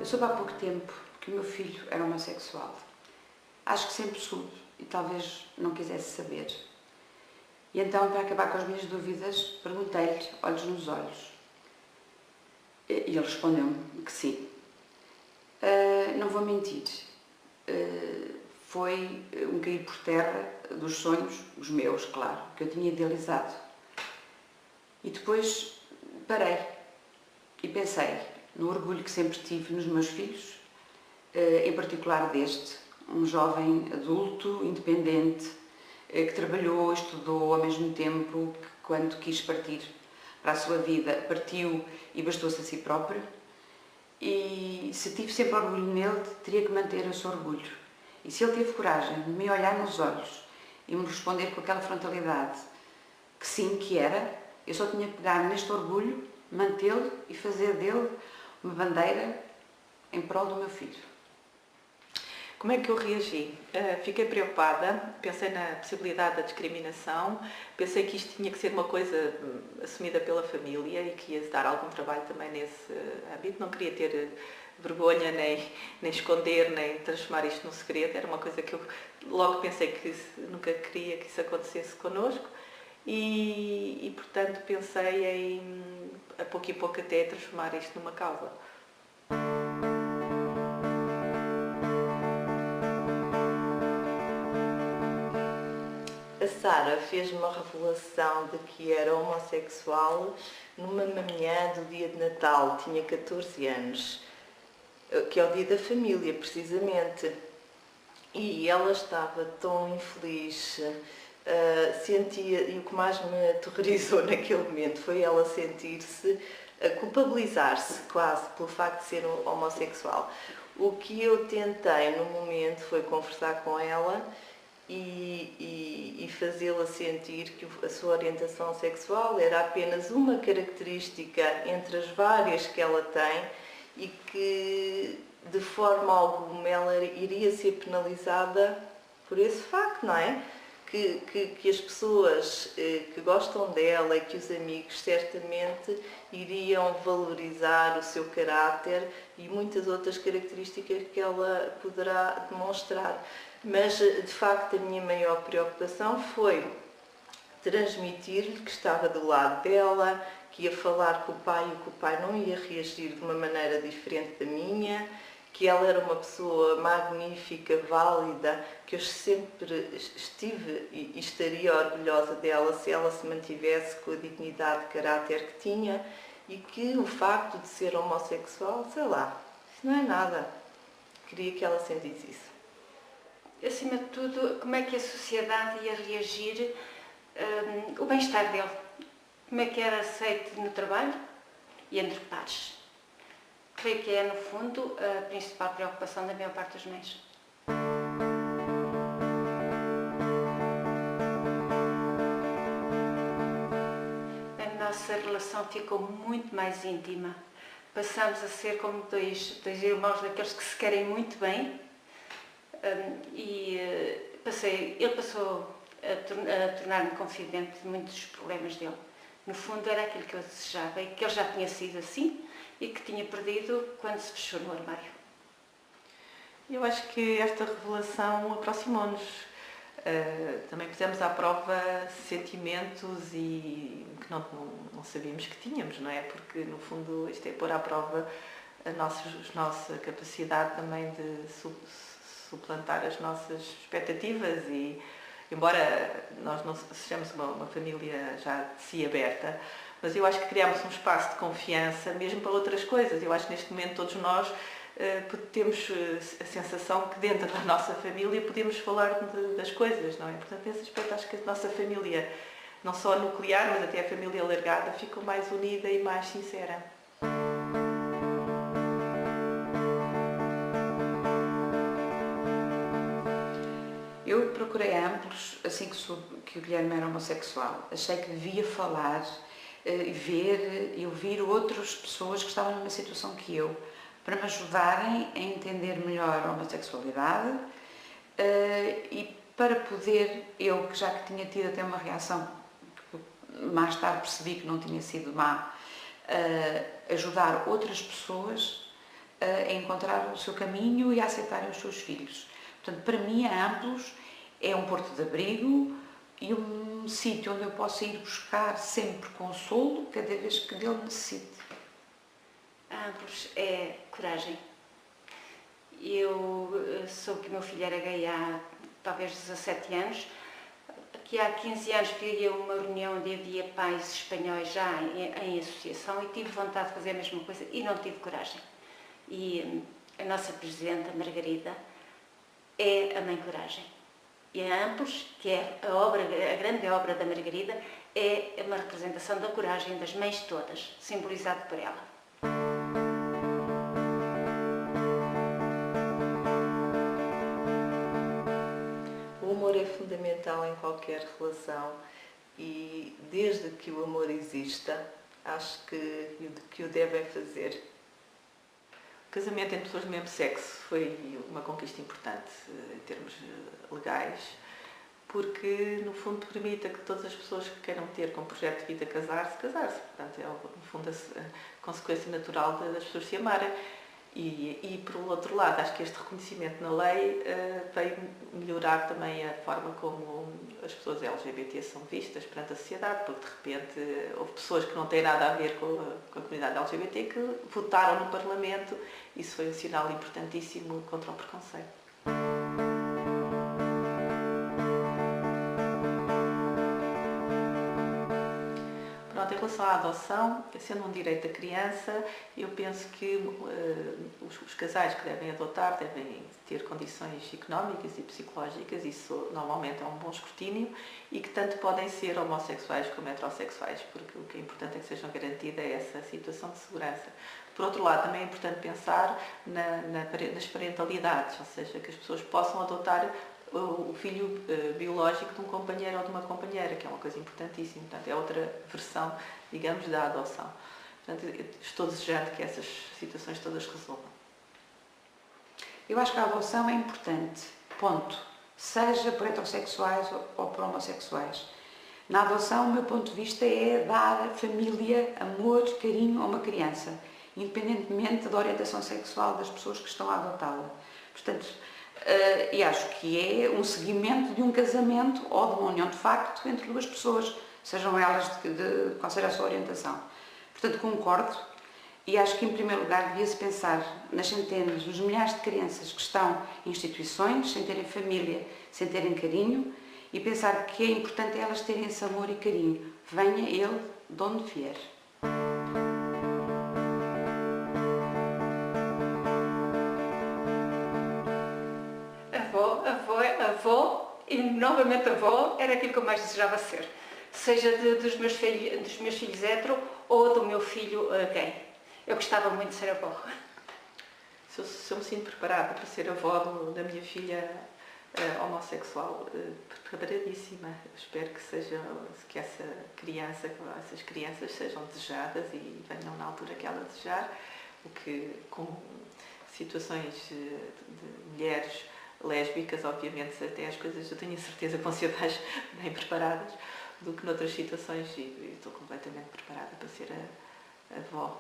Eu soube há pouco tempo que o meu filho era homossexual. Acho que sempre soube e talvez não quisesse saber. E então, para acabar com as minhas dúvidas, perguntei-lhe, olhos nos olhos. E ele respondeu-me que sim. Não vou mentir. Foi um cair por terra dos sonhos, os meus, claro, que eu tinha idealizado. E depois parei e pensei no orgulho que sempre tive nos meus filhos, em particular deste, um jovem adulto, independente, que trabalhou, estudou ao mesmo tempo que, quando quis partir para a sua vida, partiu e bastou-se a si próprio. E se tive sempre orgulho nele, teria que manter esse orgulho. E se ele teve coragem de me olhar nos olhos e me responder com aquela frontalidade que sim, que era, eu só tinha que pegar neste orgulho, mantê-lo e fazer dele uma bandeira em prol do meu filho. Como é que eu reagi? Fiquei preocupada, pensei na possibilidade da discriminação, pensei que isto tinha que ser uma coisa assumida pela família e que ia dar algum trabalho também nesse âmbito. Não queria ter vergonha, nem esconder, nem transformar isto num segredo. Era uma coisa que eu logo pensei que nunca queria que isso acontecesse connosco e portanto, pensei em, a pouco e pouco até, transformar isto numa causa. A Sara fez-me uma revelação de que era homossexual numa manhã do dia de Natal, tinha 14 anos, que é o dia da família, precisamente. E ela estava tão infeliz, sentia, e o que mais me aterrorizou naquele momento foi ela sentir-se, culpabilizar-se quase pelo facto de ser homossexual. O que eu tentei no momento foi conversar com ela e fazê-la sentir que a sua orientação sexual era apenas uma característica entre as várias que ela tem e que de forma alguma ela iria ser penalizada por esse facto, não é? Que as pessoas que gostam dela e que os amigos certamente iriam valorizar o seu caráter e muitas outras características que ela poderá demonstrar. Mas, de facto, a minha maior preocupação foi transmitir-lhe que estava do lado dela, que ia falar com o pai e que o pai não ia reagir de uma maneira diferente da minha, que ela era uma pessoa magnífica, válida, que eu sempre estive e estaria orgulhosa dela se ela se mantivesse com a dignidade de caráter que tinha e que o facto de ser homossexual, sei lá, isso não é nada. Queria que ela sentisse isso. Acima de tudo, como é que a sociedade ia reagir, o bem-estar dele, como é que era aceito no trabalho e entre pares. Creio que é, no fundo, a principal preocupação da maior parte das mães. A nossa relação ficou muito mais íntima. Passamos a ser como dois irmãos daqueles que se querem muito bem. Ele passou a tornar-me confidente de muitos problemas dele. No fundo, era aquilo que eu desejava e que ele já tinha sido assim e que tinha perdido quando se fechou no armário. Eu acho que esta revelação aproximou-nos. Também pusemos à prova sentimentos e que não sabíamos que tínhamos, não é? Porque, no fundo, isto é pôr à prova a nossa capacidade também de suplantar as nossas expectativas e, embora nós não sejamos uma família já de si aberta, mas eu acho que criámos um espaço de confiança mesmo para outras coisas. Eu acho que neste momento todos nós temos a sensação que dentro da nossa família podemos falar das coisas, não é? Portanto, nesse aspecto acho que a nossa família, não só nuclear, mas até a família alargada, ficou mais unida e mais sincera. Eu procurei amplos, assim que soube que o Guilherme era homossexual. Achei que devia falar, ver e ouvir outras pessoas que estavam numa situação que eu, para me ajudarem a entender melhor a homossexualidade e para poder, eu que já tinha tido até uma reação, que mais tarde percebi que não tinha sido má, ajudar outras pessoas a encontrar o seu caminho e a aceitarem os seus filhos. Portanto, para mim, a Amplos é um porto de abrigo e um sítio onde eu posso ir buscar sempre consolo cada vez que dele necessite. A Amplos é coragem. Eu soube que o meu filho era gay há talvez 17 anos, que há 15 anos fui a uma reunião onde havia pais espanhóis já em associação e tive vontade de fazer a mesma coisa e não tive coragem. E a nossa Presidenta, Margarida, é a Mãe Coragem. E a Amplos, que é a grande obra da Margarida, é uma representação da coragem das mães todas, simbolizado por ela. O amor é fundamental em qualquer relação e desde que o amor exista, acho que o devem fazer. O casamento entre pessoas do mesmo sexo foi uma conquista importante em termos legais, porque no fundo permite que todas as pessoas que queiram ter como projeto de vida casar-se. Portanto, é no fundo a consequência natural das pessoas se amarem. E por outro lado, acho que este reconhecimento na lei veio melhorar também a forma como as pessoas LGBT são vistas perante a sociedade, porque de repente houve pessoas que não têm nada a ver com a comunidade LGBT que votaram no Parlamento. Isso foi um sinal importantíssimo contra o preconceito. Em relação à adoção, sendo um direito da criança, eu penso que os casais que devem adotar devem ter condições económicas e psicológicas, isso normalmente é um bom escrutínio, e que tanto podem ser homossexuais como heterossexuais, porque o que é importante é que sejam garantida essa situação de segurança. Por outro lado, também é importante pensar nas parentalidades, ou seja, que as pessoas possam adotar o filho biológico de um companheiro ou de uma companheira, que é uma coisa importantíssima. Portanto, é outra versão, digamos, da adoção. Portanto, estou desejando que essas situações todas resolvam. Eu acho que a adoção é importante, ponto. Seja por heterossexuais ou por homossexuais. Na adoção, o meu ponto de vista é dar família, amor, carinho a uma criança, independentemente da orientação sexual das pessoas que estão a adotá-la. Portanto, e acho que é um seguimento de um casamento ou de uma união de facto entre duas pessoas, sejam elas qual seja a sua orientação. Portanto, concordo e acho que, em primeiro lugar, devia-se pensar nas centenas, nos milhares de crianças que estão em instituições, sem terem família, sem terem carinho, e pensar que é importante elas terem esse amor e carinho, venha ele de onde vier. Avó e novamente avó era aquilo que eu mais desejava ser, seja dos meus filhos hetero ou do meu filho gay. Eu gostava muito de ser avó. Se eu me sinto preparada para ser avó da minha filha homossexual, preparadíssima. Eu espero que essas crianças sejam desejadas e venham na altura que ela desejar, o que com situações de mulheres lésbicas, obviamente, até as coisas eu tenho a certeza que vão ser mais bem preparadas do que noutras situações e estou completamente preparada para ser a avó.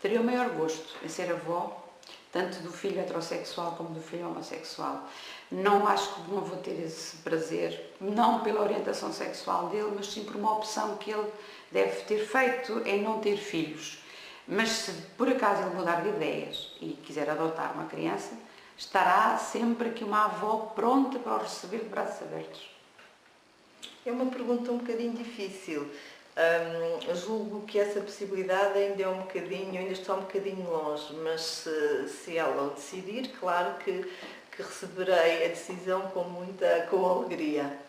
Teria o maior gosto em ser avó, tanto do filho heterossexual como do filho homossexual. Não acho que não vou ter esse prazer, não pela orientação sexual dele, mas sim por uma opção que ele deve ter feito em não ter filhos. Mas se por acaso ele mudar de ideias e quiser adotar uma criança, estará sempre aqui uma avó pronta para o receber de braços abertos. É uma pergunta um bocadinho difícil. Julgo que essa possibilidade ainda está um bocadinho longe, mas se ela o decidir, claro que receberei a decisão com alegria.